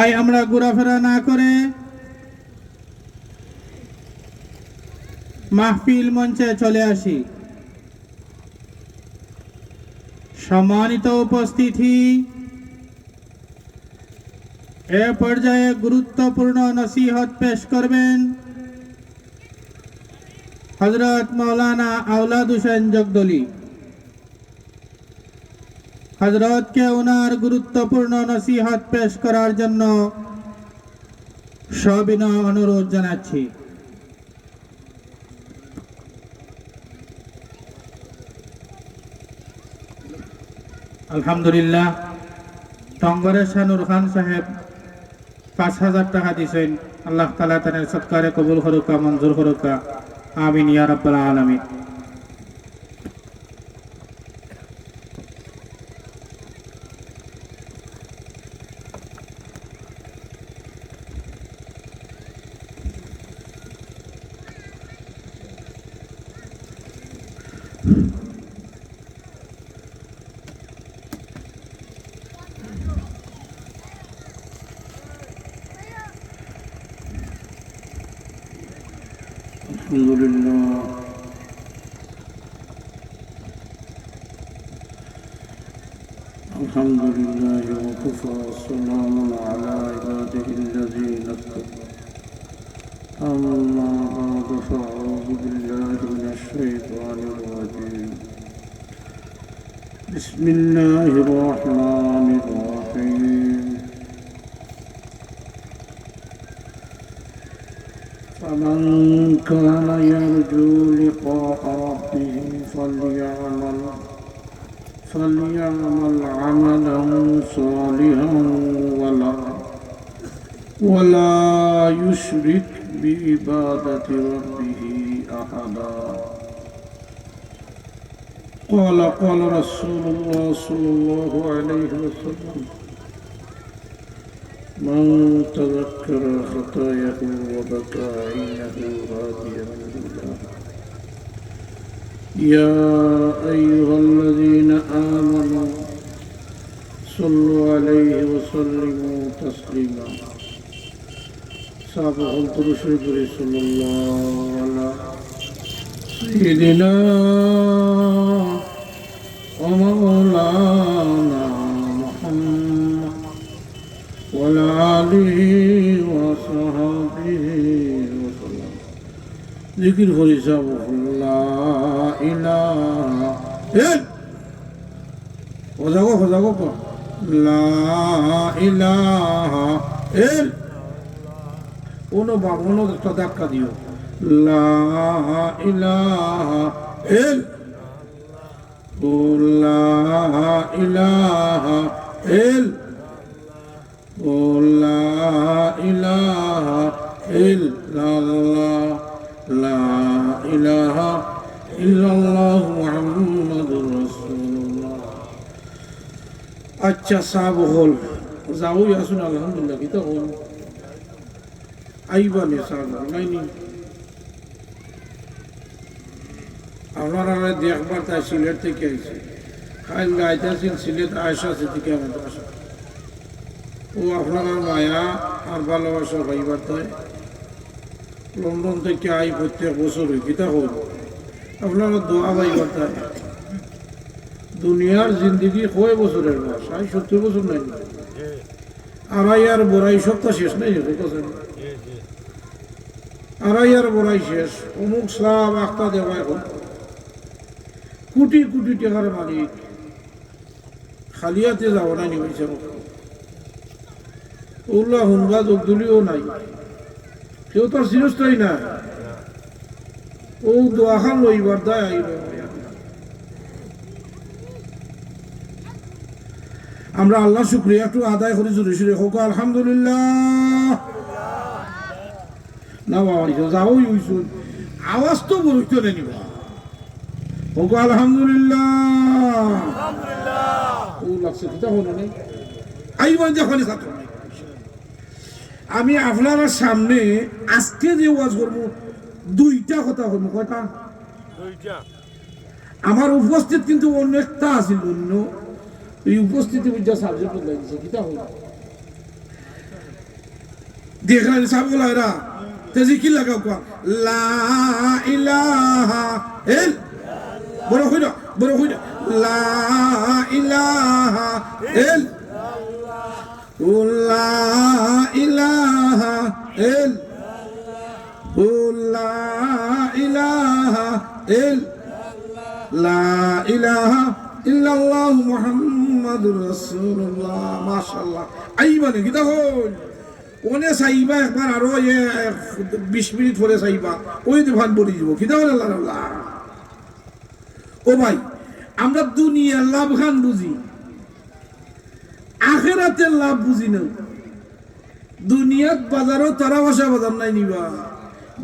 তাই আমরা ঘোরাফেরা না করে মাহফিল মঞ্চে চলে আসি। সম্মানিত উপস্থিতি, এ পর্যায়ে গুরুত্বপূর্ণ নসিহত পেশ করবেন হযরত মাওলানা আওলাদ হোসেন জগদলি। হযরতকে ওনার গুরুত্বপূর্ণ নসিহত পেশ করার জন্য সবিনয় অনুরোধ জানাচ্ছি। আলহামদুলিল্লাহ, টঙ্গরের শানুর খান সাহেব ৫,০০০ টাকা দিয়েছেন। আল্লাহ তাআলা তাদের সৎকারে কবুল করুকা, মঞ্জুর করুকা, আমিন ইয়া রাব্বাল আলামিন। আলহামদুলিল্লাহ, আলহামদুলিল্লাহ ওয়াকাফা ওয়াসসালামু আলা ইবাদিহিল্লাযীনা ইসতাফা। আম্মা বা'দু ফাআউযু বিল্লাহি মিনাশ শাইতানির রাজীম। বিসমিল্লাহির রাহমানির রাহিম। فمن كان يرجو لقاء ربه فليعمل عملا صالحا ولا يشرك بعبادة ربه أحدا. قال رسول الله صلى الله عليه وسلم: من تذكر خطاياه وبكى عينه هاديا لله. يا أيها الذين آمنوا صلوا عليه وسلموا تسليما. سابق الرسول صلى الله على سيدنا ومولانا محمد وعلى آله وصحبه وسلم. ذكر فريسة لا إله وزاقوا لا إله উনো বাবুনো একটা ধাক্কা দিও। লা ইলাহা লা ইলাহা লা ইলাহা ইল্লাল্লাহ লা ইলাহা ইল্লাল্লাহু মুহাম্মাদুর রাসূলুল্লাহ। আচ্ছা সাব হল যাও আসুন, আলহামদুলিল্লাহ কি তো হল আইবানে সাব নাইনি আপনারা দেখবার তাই সিলেট থেকে আইছে খাইল গাইতেছেন সিলেট আয়সা থেকে আমাদের আসা ও আপনার মায়া আর ভালোবাসা ভাইবার তাই লন্ডন থেকে আই প্রত্যেক বছর গীতা হল আপনারা দোয়া ভাইবার তাই দুনিয়ার জিন্দগি কয় বছরের বয়স? 70 বছর নাই, আড়াই আর বড়াই সপ্তাহ শেষ নাই, আড়াই আর বড়াই শেষ। অমুক সাব আখতা দেওয়া এখন কোটি কোটি টাকার মালিক, খালিয়াতে যাওয়া নাই নিবেছে ওগুলা হুনবা জগদুলিও নাই, কেউ তার চিরস্থায়ী না। ও দোয়াখান লইবার দায় আইল। আমরা আল্লাহ শুকরিয়া একটু আদায় করি জোরে সুরে হোক আলহামদুলিল্লাহ। না বাবা যাও ইউসুন আওয়াজ তো বলতে নেই হোক আলহামদুলিল্লাহ। ও লাগছে কিতা হলো নেই আইবান যখন ছাত্র নাই। আমি আপনার সামনে আজকে যে ওয়াজ করবো দুইটা কথা করবো। কয়টা? আমার উপস্থিত কিন্তু অনেকটা আছিল, অন্য এই উপস্থিতি বুঝা সাবজেক্ট লাগিয়েছে কিতা হল দেখলেন সাবগুলা এরা তেজি কি লাগাও কোয়া লা ইলাহা ইল বড় হইনা লা ইলাহা ইল লা ইলাহা ইল লা ইলাহা ইল লা ইলাহা ইল্লাল্লাহ মুহাম্মাদুর রাসূলুল্লাহ মাশাআল্লাহ আইবানে কিতা হল ওনে চাইবা একবার আরো 20 মিনিট পরে চাইবা ওই দিফান বলি যাব কিতা হল আল্লাহ আল্লাহ ও ভাই আমরা দুনিয়ার লাভ খান বুঝি আখিরাতের লাভ বুঝি না দুনিয়াত বাজারও তারা ভাষা বাজার নাই নিবা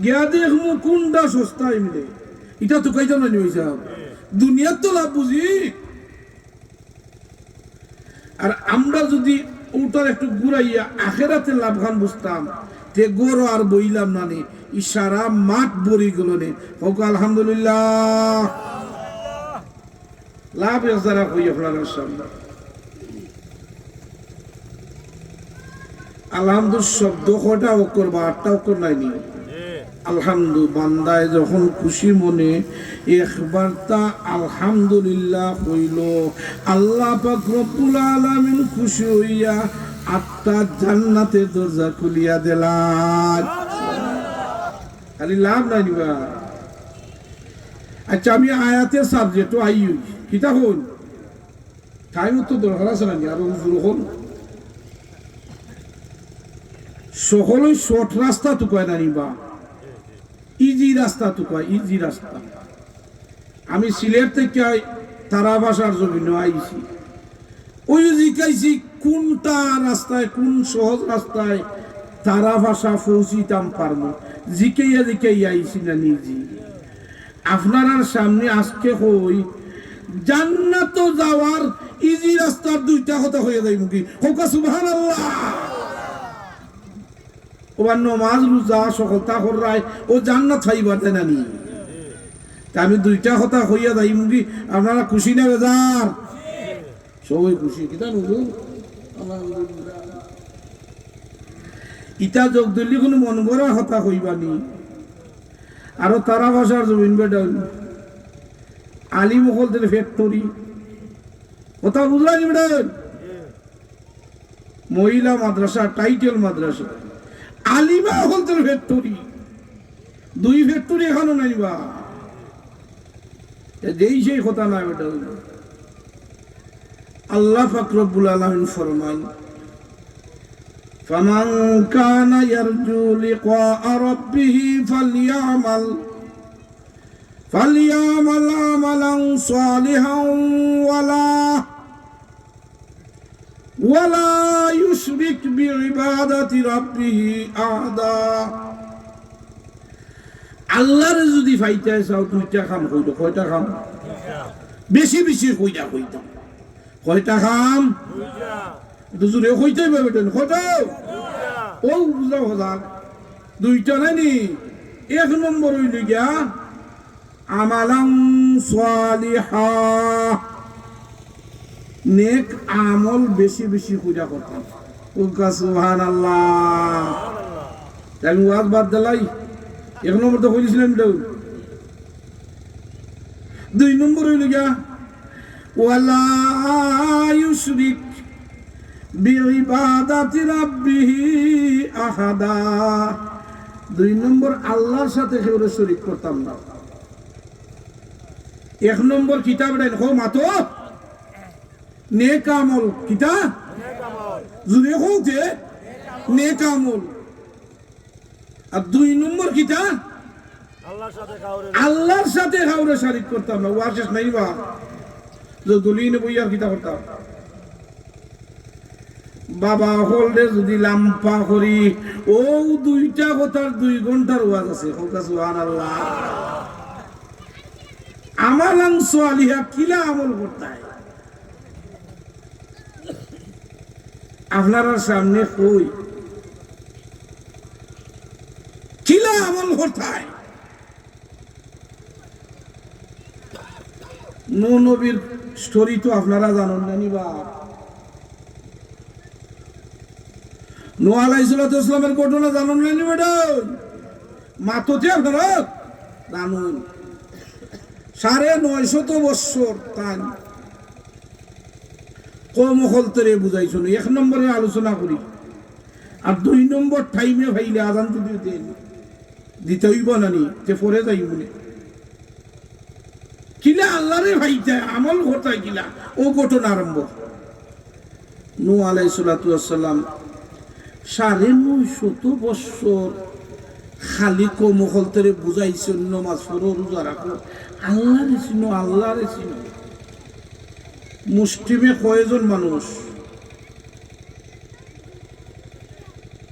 গিয়া দেখমু কোনটা সস্তা মিলে এটা তো কইতাম না নিবা দুনিয়ার তো লাভ বুঝি আর আমরা যদি ওটার একটু ঘুরাইয়া আখেরাতে লাভ খান বুঝতাম তে গরো আর বইলাম না নে ইশারা মাঠ বরি গেল নে হোক আলহামদুলিল্লাহ লাভ যারা কই আপনার সামনে আলহামদুলিল্লাহ শব্দ কটা অক্ষর বা 8টা অক্ষর নাই নি আলহামদু বান্দায় যখন খুশি মনে একবার তা আলহামদুলিল্লাহ হইল আল্লাহ পাক রব্বুল আলামিন খুশি হইয়া 8টা জান্নাতের দরজা খুলিয়া দিলেন খালি লাভ নাই নিবা আচ্ছা আমি আয়াতের সাবজেক্ট আইয়ু কিতা হল টাইম তো দরকার আছে নাকি আর শুরু হল সকলই শর্ট রাস্তা তো কয় না নিবা ইজি রাস্তা তো কয় ইজি রাস্তা আমি সিলেট থেকে তারা ভাষার জমিনে আইছি ওই জিজ্ঞাসি কোনটা রাস্তায় কোন সহজ রাস্তায় তারা ভাষা পৌঁছিতাম পারবো জিকাইয়া আইছি না নিজে আপনার সামনে আজকে হই জান্নাত যাওয়ার ইজি রাস্তার 2টা কথা হয়ে যাইব কি হোক সুবহানাল্লাহ ওবার নমাজ রোজা সকলতা করায় ও জান্নাত পাইবার দেয় না নি আমি 2টা কথা হইয়া যাইম কি আপনারা খুশি না বেজার সবাই খুশি কিতা নুজু আলহামদুলিল্লাহ ইটা যোগ দিল্লি কোনো মন গড়া কথা হইবানি আরো তারা ভাষার জমিন বেডাল আলী মহলদের ফ্যাক্টরি কথা বুঝলাম বেডাল মহিলা মাদ্রাসা টাইটেল মাদ্রাসা আলিমা হলদের ফ্যাক্টরি 2 ফ্যাক্টরি এখনো নাইবা যেই সেই কথা না বেটা আল্লাহ পাক রব্বুল আলামিন ফরমান ফামান কানা ইয়ারজু লিকা রাব্বিহি ফালইয়ামাল আমালান সালিহান ওয়ালা ইউশরিক বিইবাদাতি রাব্বিহি আহাদা আল্লাহর যদি ফাইতে চাও 2টা কাম কইতো কয়টা কাম বেশি বেশি কইটা কয়টা কাম 2টা তো জুরে কইতে হবে বেটা কয়টা ও বুঝাও হজাক 2টা নানি 1 নম্বর হইল গিয়া আমালান সালিহা নেক আমল বেশি বেশি পূজা করতাম ওকা সুবহানাল্লাহ আমি ওয়াজ বাদ দিলাই 1 নম্বর তো কইছিলাম 2 নম্বর হইল গিয়া ওয়ালা ইউশরিক বিইবাদাতি রাব্বিহি আহাদা 2 নম্বর আল্লাহর সাথে কেউ শরীক করতাম না 1 নম্বর কিতাব দেখো মাতো নেক আমল কিতা জুরে হতে নেক আমল আর 2 নম্বর কিতা আল্লাহর সাথে কাউরে শরীক করতাম না ওয়াজিব নাই বা যে দলিনে বইয়া কিতা করতাম বাবা হলদে যদি লাম্পা করি ও 2টা কথার 2 ঘন্টার ওয়াজ আছে হোকা সুবহানাল্লাহ আমালান সালিহা কিলা আমল করতায় আপনার সামনে কই কিলা আমল করতায় নবীর স্টোরি তো আপনারা জানেন না নিবা নূহ আলাইহিস সালামের ঘটনা জানুন না ম্যাডাম মাততে আপনারা জানুন 950 বছর তাই কম হলতরে বুঝাইছো এক নম্বরে আলোচনা করি আর 2 নম্বর টাইমে ভাইলে আজান যদি দেন দিতে হইব নানি যে পরে যাই বলে কিলা আল্লাহরে ভাইতে আমল ঘটাই কিলা ও ঘটনা আরম্ভ নূহ আলাইহিস সালাম 950 বছর খালি কম হলতরে বুঝাইছো নামাজ পড়ো রোজা রাখো আল্লাহরে চিনো আল্লাহরে চিনো মুসলিমে কয়জন মানুষ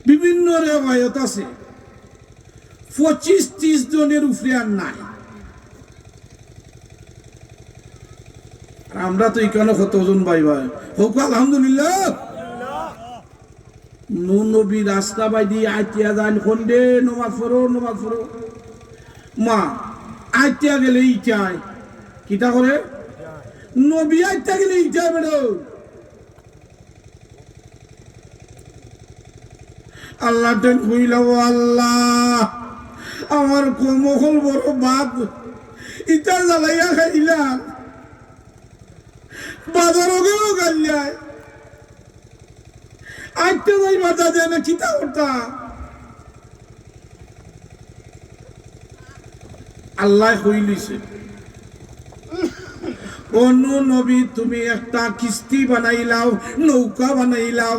বিভিন্ন রেওয়ায়ত আছে 25-30 জনের উপরে আর নাই আমরা তো এখানে কতজন ভাই ভাই হোক আলহামদুলিল্লাহ নবী রাস্তা বাই দিয়ে আইতিয়া যান খন্ডে নমাজ পড়ো মা আইতিয়া গেলে ইটাই কিটা করে নবী আইতা গেলে ইটাই বেড়ো আল্লাহ টেন কইলাম আল্লাহ আমার কমহল বড় বাপ ইটা জ্বালাইয়া খাইলাম বাজারও গেল গাল্লায় আইতে যাই বাজা যায় না কিতা করতা আল্লাহ কইলিছে অন্য নবী তুমি একটা কিস্তি বানাইলাও নৌকা বানাইলাও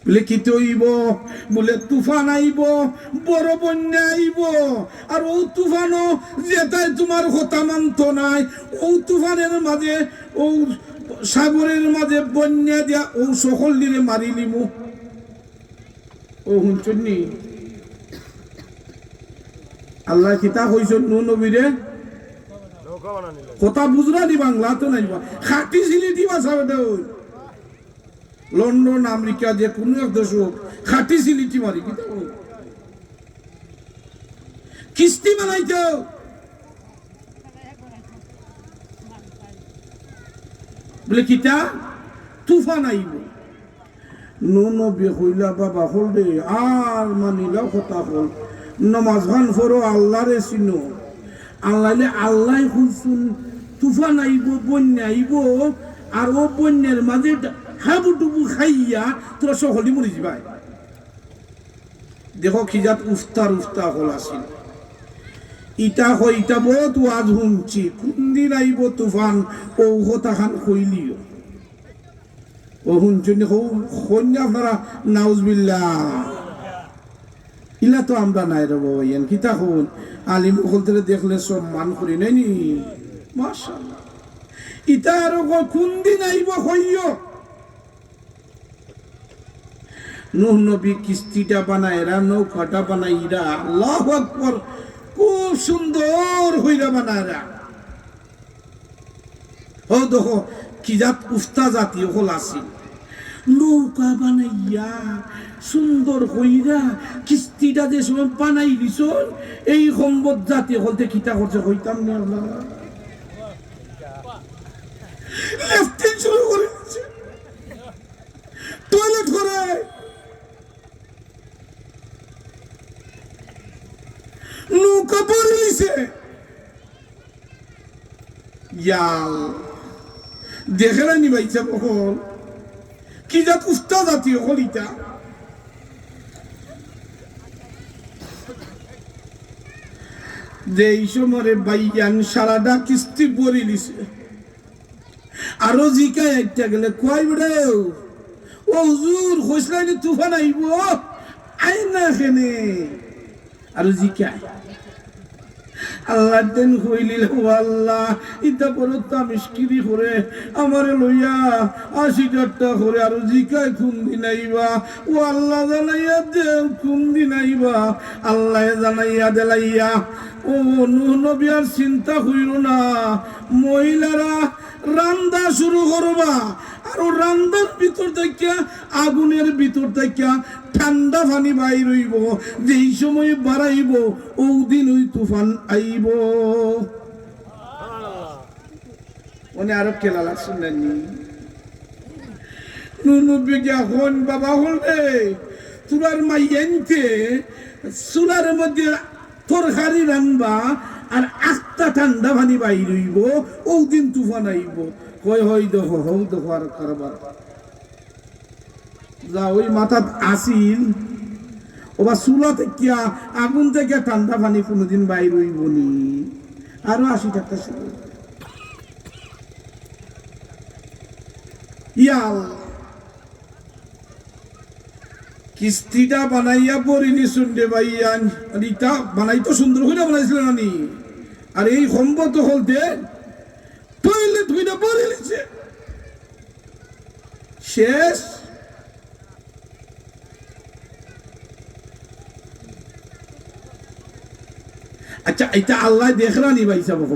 বলে কি তৈব বলে তুফান আইব বড় বন্যা আইব আর ও তুফানও যেটাই তোমার কথা মানত নাই ও তুফানের মাঝে ও সাগরের মাঝে বন্যা দিয়া ও সকল দিনে মারি লিমু ও শুনছনি আল্লাহ কিতা কইছেন নূহ নবীরে কথা বুঝরা দি বাংলা তো নাই খাটি সিলিটি ভাষা বেটা লন্ডন আমেরিকা যে কোনো এক দেশ হোক খাটি সিলিটি মারি কিতা কিস্তি বানাইতো বলে কিতা তুফান আইব নূহ নবী কইলা বাবা হল দে আর মানিলা কথা হল নমাজ খান ফরো আল্লাহরে চিনো আল্লাহ কইছুন তুফান আইব বন্যা আইব আর ও বন্যার মাঝে হাবুডুবু খাইয়া তোরা সকলি মরি যাবাই দেখো কি জাত উফতা হল আসিল ইটা হয় ইটা বহুত ওয়াজ শুনছি কোনদিন আইব তুফান ও কথা খান কইলিও ও শুনছেন কন্যা আপনারা নাউজবিল্লাহ ইলা তো আমরা নাই রে বাবাইয়ান কিতা হন আলিম হলতে দেখলে সব মান করি নাইনি মাশাআল্লাহ ইটা আর কোনদিন আইব কইও নূহ নবী কিস্তিটা বানায়রা নৌকাটা বানাইরা আল্লাহু আকবার খুব সুন্দর হইরা বানায়রা ও দেখো কি জাত উস্তা জাতীয় হল আসি নৌকা বানাইয়া সুন্দর হইরা কিস্তিটা যে সময় বানাই দিছ এই সম্পদ জাতীয় হলতে কিতা করছে হইতাম না লেফটিং শুরু করে দিচ্ছে টয়লেট করে নৌকা পরে দিছে ইয়াল দেখে নি বাইচা কখন কি জাত উস্তা জাতীয় হলিটা যে এই সময় বাইয়ান সারাটা কিস্তি পরে দিছে আরো জিকায় একটা গেলে কয় বেড়ে ও হুজুর হইসলাইনি তুফান আইব আই না কেনে আরো জিকায় আল্লাহ দেন কইলিল আল্লাহ ইতা পরতা মিষ্কিরি করে আমারে লইয়া 80 টাকা করে আর জিকায় কোন দিন আইবা ও আল্লাহ জানাইয়া দে কোন দিন আইবা আল্লাহ জানাইয়া দেলাইয়া ও নূহ নবী আর চিন্তা কইরো না মহিলারা রান্দা শুরু করবা আর রান্দার ভিতর থেকে আগুনের ভিতর থেকে ঠান্ডা পানি বাইর হইব যেই সময় বাড়াইব ওই দিন ওই তুফান আইব মনে আরো কেলা লাগছেন নুনব্বী যখন বাবা হলে চুলার মাইয়ানতে চুলার মধ্যে তরকারি রানবা আর আস্তা ঠান্ডা পানি বাইর হইব ও দিন তুফান আইব কয় হই দেখো হও দেখো আর কারবার যা ওই মাথাত আসিল ওবা চুলা থেকে আগুন থেকে ঠান্ডা পানি কোনোদিন বাইর হইব নি আরো 80 টাকা শুরু ইয়াল কিস্তিটা বানাইয়া পড়িনি শুনতে ভাইয়ান ইটা বানাই তো সুন্দর করে বানাইছিল নানি আর এই সম্পদ হলতে টয়লেট হইনা পড়ে নিছে শেষ আচ্ছা এটা আল্লাহ দেখরা নি ভাই সাহেব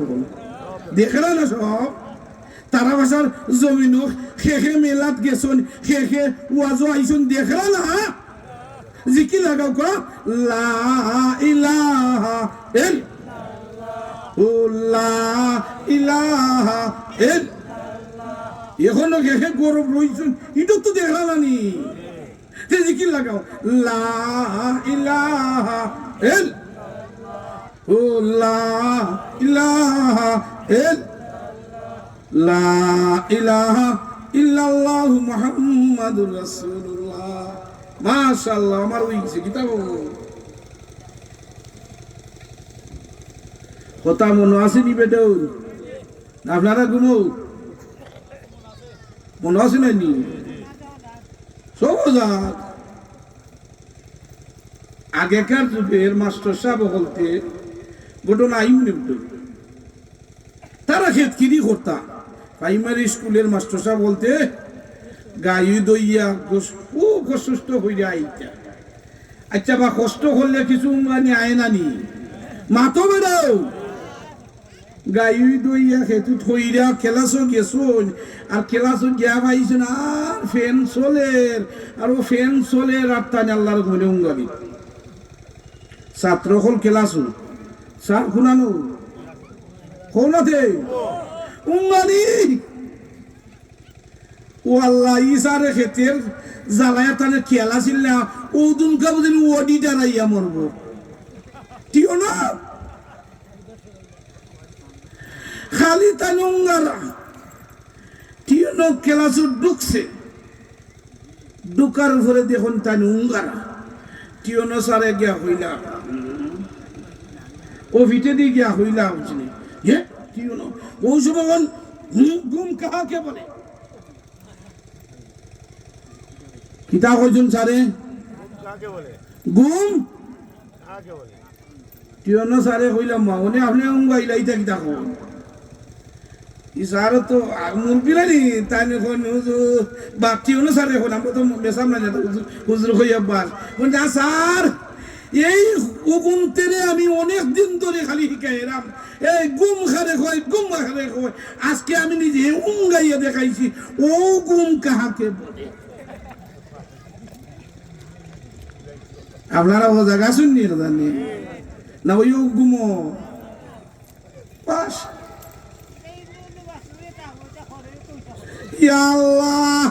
দেখরা না সব তারা বাসার জমিন খেখে মেলাত গেছন খেখে ওয়াজো আইছন দেখরা না জিকি লাগাও ক লা ইলাহা ইল্লাল্লাহ ও লা ইলাহা ইল্লাল্লাহ এখনো খেখে গরব রইছন এটা তো দেখরা না নি তে জিকি লাগাও লা ইলাহা ইল্লাল্লাহ ও লা ইলাহা লা ইলাহা ইল্লাল্লাহ মুহাম্মাদুর রাসূলুল্লাহ মাশাআল্লাহ আমার হইছে কিতাব কথা মনে আছে নি বেটো আপনারা ঘুমো মনে আছে না নি সবজাত আগেকার যুগের মাস্টার সাহেব বলতে ঘটনা তারা খেত কিনি করতা প্রাইমারি স্কুলের মাস্টার সাহেব বলতে গায়ে দইয়া খুব কষ্ট হইয়া আইতা আচ্ছা বা কষ্ট করলে কিছু আয় নানি মাতো বেড়াও গায়ে দইয়া খেতু থইরা খেলাছো গেছুন আর খেলাছো গিয়া পাইছেন আর ফ্যান চলের আর ও ফ্যান চলের আর তাই আল্লাহর ঘরে উঙ্গাবি ছাত্র হল খেলাছো স্যার খুনানো কোনাতে উঙ্গানি ও আল্লাহ ইসারে খেতের জ্বালায় তানে খেলা ছিল না ও দুনকা বুঝিন ওডি দাঁড়াইয়া মরব ঠিক না খালি তানে উঙ্গারা ঠিক না খেলাছো ঢুকছে ঢুকার উপরে দেখুন তানে উঙ্গারা ঠিক না সারে গিয়া হইলা ও ভিটে দিয়ে গিয়া হইলা বুঝলি হে কি হলো ওই সময় গুম কাহাকে বলে কিতা কইছেন সারে গুম টিয়নো সারে কইলাম মা উনি আপনি উঙ্গাইলা ইতা কিতা কন ইসার তো মুরবিলা নি তাই কোন বাপ টিয়নো সারে কোন আমরা তো বেসাম না হুজুর কইয়া বাস কোন না স্যার এই গুম তেরে আমি অনেক দিন ধরে খালি শিখাইলাম এই গুম খারে কয় গুম খারে কয় আজকে আমি নিজে উঙ্গাইয়া দেখাইছি ও গুম কাহাকে বলে আপনারা ও জায়গা শুননি জানি না ওই গুম পাস ইয়া আল্লাহ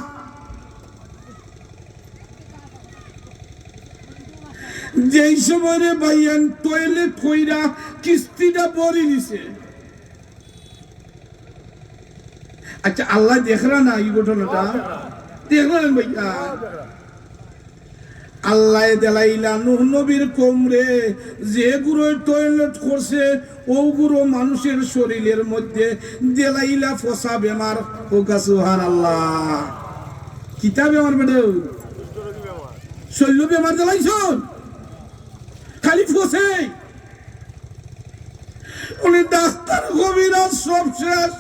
যেই সময় ভাইয়ান টয়লেট কইরা কিস্তিটা বড়ি নিছে আচ্ছা আল্লাহ দেখরা না এই ঘটনাটা দেখলেন ভাইয়া আল্লাহ দেলাইলা নূহ নবীর কমরে যে গুরু টয়লেট করছে ও গুরু মানুষের শরীরের মধ্যে দেলাইলা ফসা বেমার ও সুবহানাল্লাহ কিতা বেমার বেডে শৈল বেমার দেলাইছন খালি ফসে উনি ডাক্তার কবিরাজ সব শেষ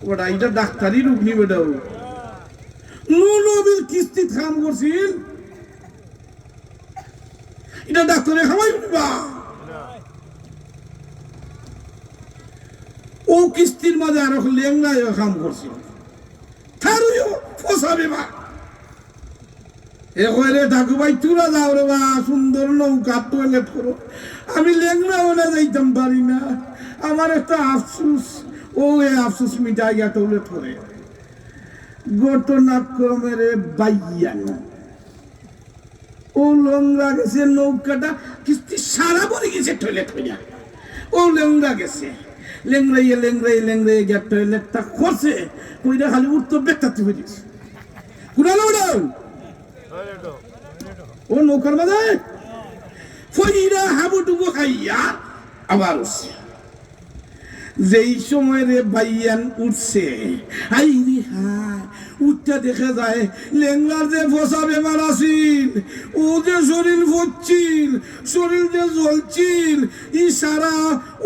ওটা এটা ডাক্তারি রোগ নি বেটাও নবীর কিস্তি কাম করছিল এটা ডাক্তারে খাওয়াই বা ও কিস্তির মাঝে আরো লেংলা কাম করছিল তারও ফসাবে বা এখানে ঠাকুর ভাই তুলা যাও রে বা সুন্দর নৌকা টয়লেট করো আমি লেংনা ওনা যাইতাম পারি না আমার একটা আফসুস ও এ আফসুস মিটাই গিয়া টয়লেট করে ঘটনাক্রমের বাইয়ান ও লংরা গেছে নৌকাটা কিস্তি সারা পরে গেছে টয়লেট হইয়া ও লেংরা গেছে লেংরাইয়ে গিয়া টয়লেটটা করছে কইরা খালি উঠতো বেতাতে হয়ে গেছে কুড়ালো ও নৌকার মাঝে ফইরা হাবুডুবু খাইয়া আবার উঠছে যেই সময় রে বাইয়ান উঠছে আই রে হায় উঠতে দেখা যায় লেংলার যে ফসা বেমার আছিল ও যে শরীর ভরছিল শরীর যে জ্বলছিল সারা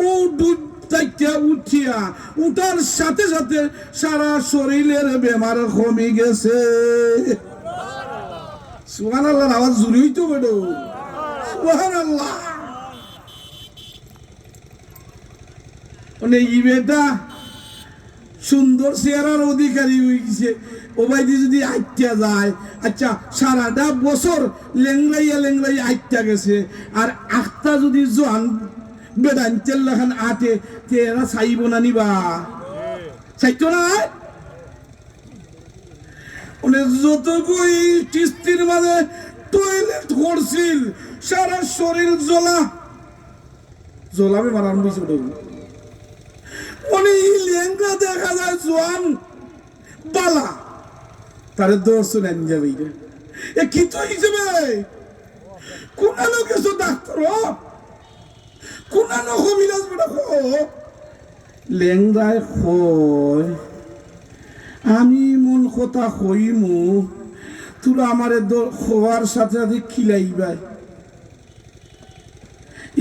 ও দুধ তাইটা উঠিয়া উঠার সাথে সাথে সারা শরীরের বেমার কমে গেছে সুবহানাল্লাহর আওয়াজ জুড়েই তো বেড়ো সুবহানাল্লাহ ইবেটা সুন্দর চেহারার অধিকারী হয়েছে ও বাইদি যদি আইটা যায় আচ্ছা সারাটা বছর লেংরাইয়া আইটা গেছে আর আখটা যদি জোয়ান বেদান্তের লেখান আটে তেরা চাইব না নিবা চাইতো না যতগুই কিস্তির মাঝে টয়লেট করছিল সারা শরীর জ্বলাবে মারান বুঝছো লেঙ্গা দেখা যায় জোয়ান বালা তারে দর্শন আন যাবে এ কি তো হিসেবে কোনানো কিছু ডাক্তার কোনানো কবিরাজ বেটা লেংরায় কয় আমি মন কথা কইমু তোরা আমারে খোয়ার সাথে সাথে খিলাইবাই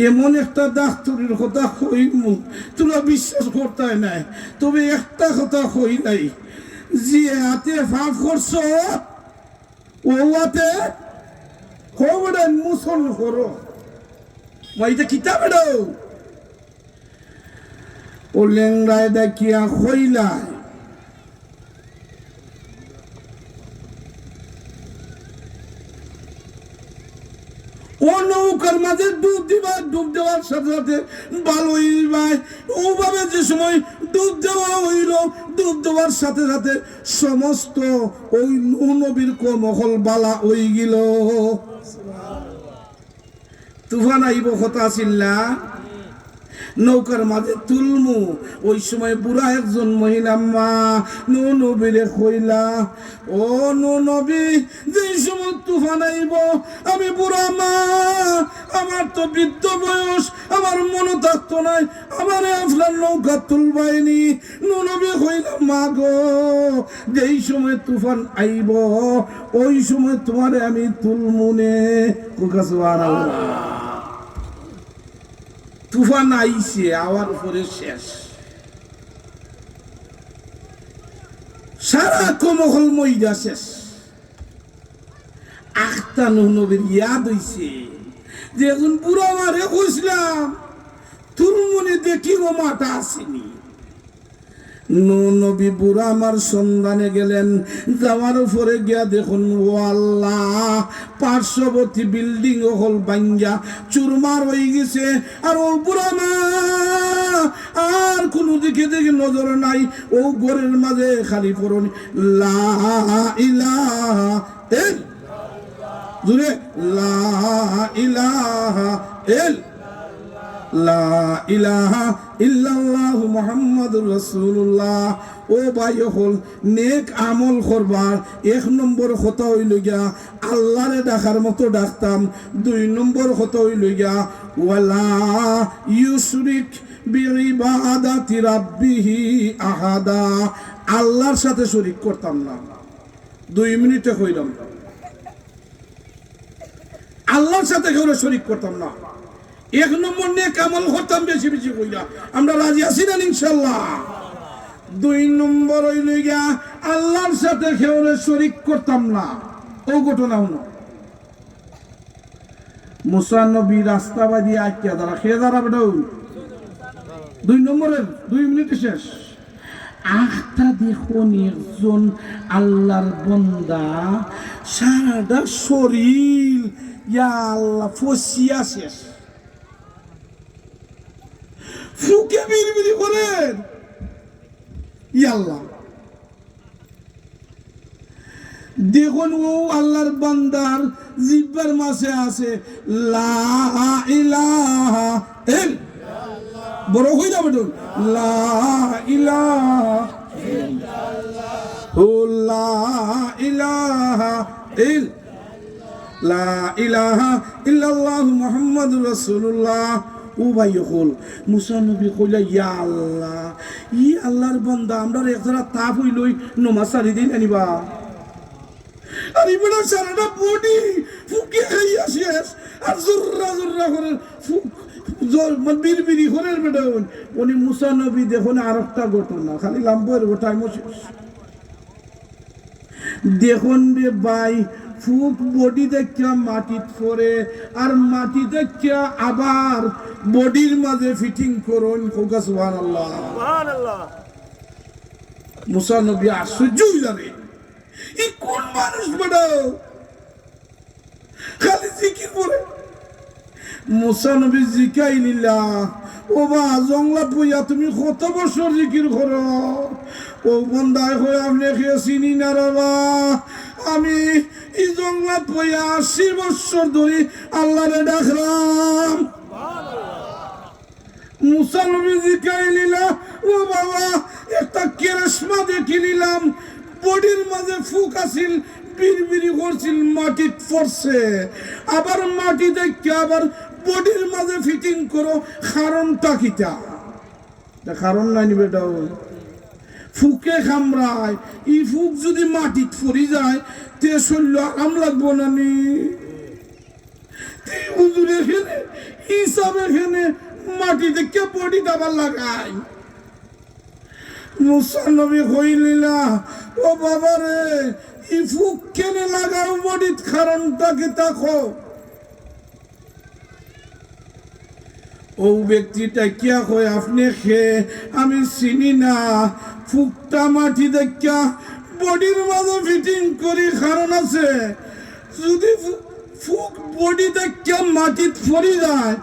এমন একটা ডাক্তারের কথা কইমু তোরা বিশ্বাস করতে নাই তবে একটা কথা কই নাই যে হাতে ফাঁক করছ ও হাতে খবরে মুসল করো মাইতে কিতাব ও লেংরায় দেখিয়া কইলাই ও নৌকার মাঝে ডুব দেওয়ার সাথে সাথে ভালোই ভাই ওভাবে যে সময় ডুব দেওয়া হইল ডুব দেওয়ার সাথে সাথে সমস্ত ওই নবীর কর্মফল বালা হই গেল তুফান আইব কথা ছিল না নৌকার মাঝে তুলমু ওই সময় বুড়া একজন মহিলা মা নবীরে কইলা ও নবী যে সময় তুফান আইব আমি বুড়া মা আমার তো বৃদ্ধ বয়স আমার মনে থাকতো নাই আমার আপনার নৌকা তুলবাইনি নবী কইলা মা গো যেই সময় তুফান আইব ওই সময় তোমারে আমি তুলমুনে কোকা সুবহানাল্লাহ তুফান আইছে আওয়ার উপরে শেষ সারা কমহল মইদা শেষ আখতা নবীর ইয়াদ হইছে যে এখন বুড়া মারে কইছিলাম তোর মনে দেখি ও মাটা আসেনি নবী বুড়া আমার সন্ধানে গেলেন যাওয়ার উপরে গিয়া দেখুন ও আল্লাহ পার্শ্ববর্তী বিল্ডিং হল ভাঙ্গা চুরমার হয়ে গেছে আর ও বুড়া মা আর কোন দিকে দেখে নজর নাই ও ঘরের মাঝে খালি পড়ুন লা ইলাহা জুড়ে লা ইলাহা লা ইলাহা ইল্লাল্লাহু মুহাম্মাদুর রাসূলুল্লাহ ও ভাই হল নেক আমল করবার এক নম্বর কথা হইল গিয়া আল্লাহরে ডাকার মতো ডাকতাম দুই নম্বর কথা হইল গিয়া ওয়ালা ইউশরিক বিইবাদাতি রাব্বিহি আহাদা আল্লাহর সাথে শরীক করতাম না 2 মিনিটে কইলাম আল্লাহর সাথে কেউ শরীক করতাম না এক নম্বর নেক আমল করতাম বেশি বেশি কইরা আমরা রাজি আছি না ইনশাআল্লাহ 2 নম্বর হইল গিয়া আল্লাহর সাথে কেউ শরীক করতাম না ও ঘটনা হলো মুসা নবী রাস্তা বাদি আইয়া দাঁড়া খেয়ে দাঁড়াবে 2 নম্বরের 2 মিনিট শেষ আখটা দেখুন একজন আল্লাহর বান্দা সারাটা শরীর ইয়া আল্লাহ ফসিয়া শেষ ফুকে বিড়বিড়ি করেন ইয়া আল্লাহ দেখুন ও আল্লাহর বান্দার জিব্বার মাঝে আছে লা ইলাহা বড় হই না বেটুন লা ইলাহা ও লা ইলাহা লা ইলাহা ইল্লাল্লাহ মুহাম্মাদুর রাসূলুল্লাহ ও ভাই হল মুসা নবী কইলা ইয়া আল্লাহ ই আল্লাহর বান্দা আমরা একজরা তাপ হইলই নমাজ সারি দিন আনিবা আর ইবনে সারাটা বডি ফুকে খাইয়া শেষ আর জুররা জুররা করে ফুক জোর বিড়বিড়ি করে বেটা উনি মুসা নবী দেখুন আরেকটা ঘটনা খালি লাম্বার টাইম শেষ দেখুন রে ভাই ফুক বডি দেখা মাটিত পড়ে আর মাটি দেখা আবার বডির মাঝে ফিটিং করুন কোকা সুবহানাল্লাহ সুবহানাল্লাহ মুসা নবী আশ্চর্য হইলারে এই কোন মানুষ বেটা খালি জিকির করে মুসা নবী জিকাইলিলা ও বা জংলাত বইয়া তুমি কত বছর জিকির করো ও বন্দায় হয়ে আপনি খেয়ে চিনি না বাবা আমি এই জংলাত বইয়া 80 বছর ধরে আল্লাহরে ডাকলাম মুসা নবী জিকাইলিলা ও বাবা একটা কেরেশমা দেখি নিলাম বডির মাঝে ফুক আছিল বিড়বিড়ি করছিল মাটি পড়ছে আবার মাটি দেখে আবার বডির মাঝে ফিটিং করো কারণটা কিটা কারণ নাই বেটা ফুকে খামরায় ই ফুক যদি মাটিত পড়ি যায় তে শরীর আরাম লাগবো না নি হুজুর এখানে হিসাব এখানে মাটি দেখে বডি দাবার লাগায় মুসা নবী কইলিলা ও বাবা রে ই ফুক কেনে লাগাও বডিত কারণটা কি দেখো ও ব্যক্তিটা কিয়া কয় আপনি খেয়ে আমি চিনি না ফুকটা মাটি দেখা বডির মাঝে ফিটিং করি কারণ আছে যদি ফুক বডি দেখা মাটিত পড়ি যায়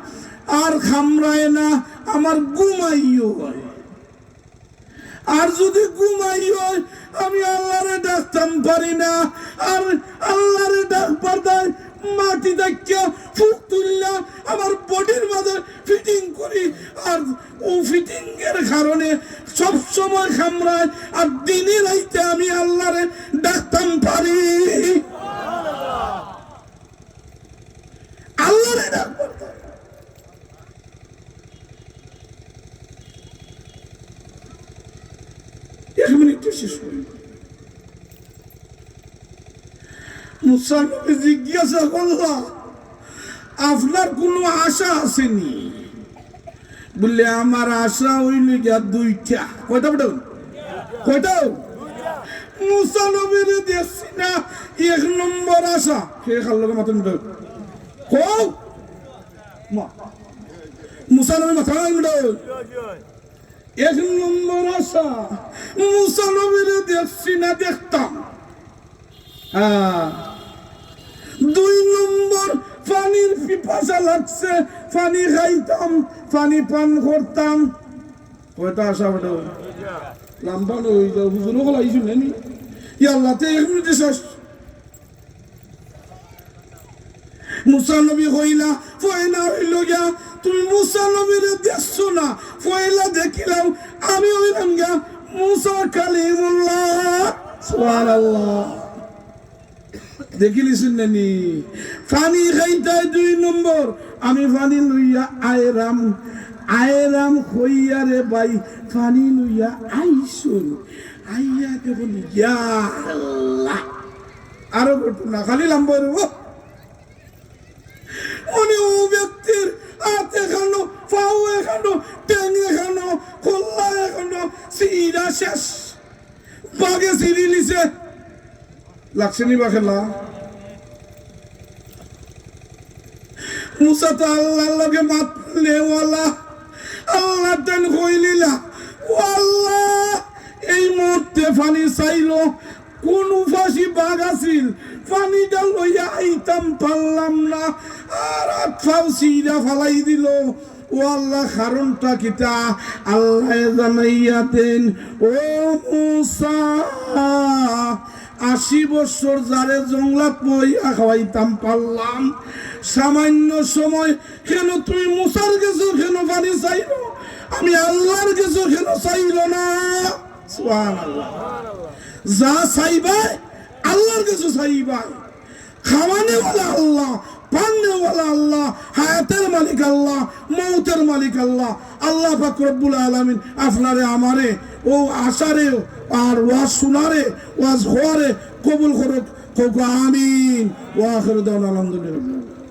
আর খামরায় না আমার ঘুমাইও হয় আর যদি ঘুমাই হয় আমি আল্লাহরে ডাকতাম পারি না আর আল্লাহরে ডাকবার দেয় মাটি দেখা ফুক তুললা আমার বডির মাঝে ফিটিং করি আর ও ফিটিং এর কারণে সব সময় খামরায় আর দিনে রাইতে আমি আল্লাহরে ডাকতাম পারি আল্লাহরে ডাকবার এক মিনিট শেষ করি মুসা নবী জিজ্ঞাসা করলা আপনার কোনো আশা আসেনি বললে আমার আশা হইল গিয়া দুইটা কয়টা বেটা কয়টা মুসা নবীর দেখছি না 1 নম্বর আশা কে খাল্লোকে মাথা মিটাও কও মুসা নবী মাথা মিটাও 1 নম্বর আশা মুসা নবীর দেখছি না দেখতাম 2 নম্বর পানির পিপাসা লাগছে পানি খাইতাম পানি পান করতাম কয়টা আশা বেটা লম্বা লই যাও হুজুর হল আইছুন নানি ইয়া আল্লাহ তে 1 মিনিট শেষ মুসা নবী কইলা ফয়না হইল গিয়া তুমি মুসা নবীর দেখছো না ফয়লা দেখিলাম আমি হইলাম গিয়া মুসা কালিমুল্লাহ সুবহানাল্লাহ দেখিলিছেন নানি পানি খাইতাই 2 নম্বর আমি পানি লইয়া আয়রাম হইয়া রে ভাই পানি লইয়া আইসুন আইয়া দেখুন ইয়া আল্লাহ আরো ঘটনা খালি লাম্বার উনি ও ব্যক্তির হাতে খানো পাও খানো টেঙে খানো খোল্লা খানো সিরা শেষ বাগে সিঁড়ি লিছে লাগছে নি বাখেলা মুসা তো আল্লাহর লগে মাতলে ওয়ালা আল্লাহ তেন কইলিলা ও আল্লাহ এই মুহূর্তে পানি চাইলো কোন ফাঁসি বাঘ আছিল পানিটা লইয়া আইতাম পারলাম না আর আত্মাও সিরা ফালাই দিল ও আল্লাহ কারণটা কিতা আল্লাহ জানাইয়া দেন ও মুসা 80 বছর যারে জংলাত বইয়া খাওয়াইতাম পারলাম, সামান্য সময় কেন তুমি মুসার গেছো, কেন পানি চাইলো, আমি আল্লাহর গেছো কেন চাইল না? সুবহানাল্লাহ। যা চাইবাই আল্লাহর কাছে চাইবাই। খাওয়ানে ওয়ালা আল্লাহ, পান্নে ওয়ালা আল্লাহ, হায়াতের মালিক আল্লাহ, মৌতের মালিক আল্লাহ। আল্লাহ পাক রব্বুল আলামিন আপনারে আমারে ও আশারে আর ওয়াজ শোনারে ওয়াজ হওয়ারে কবুল করুক। আমিন। ওয়া আখিরু দাওয়ানা আলহামদুলিল্লাহ।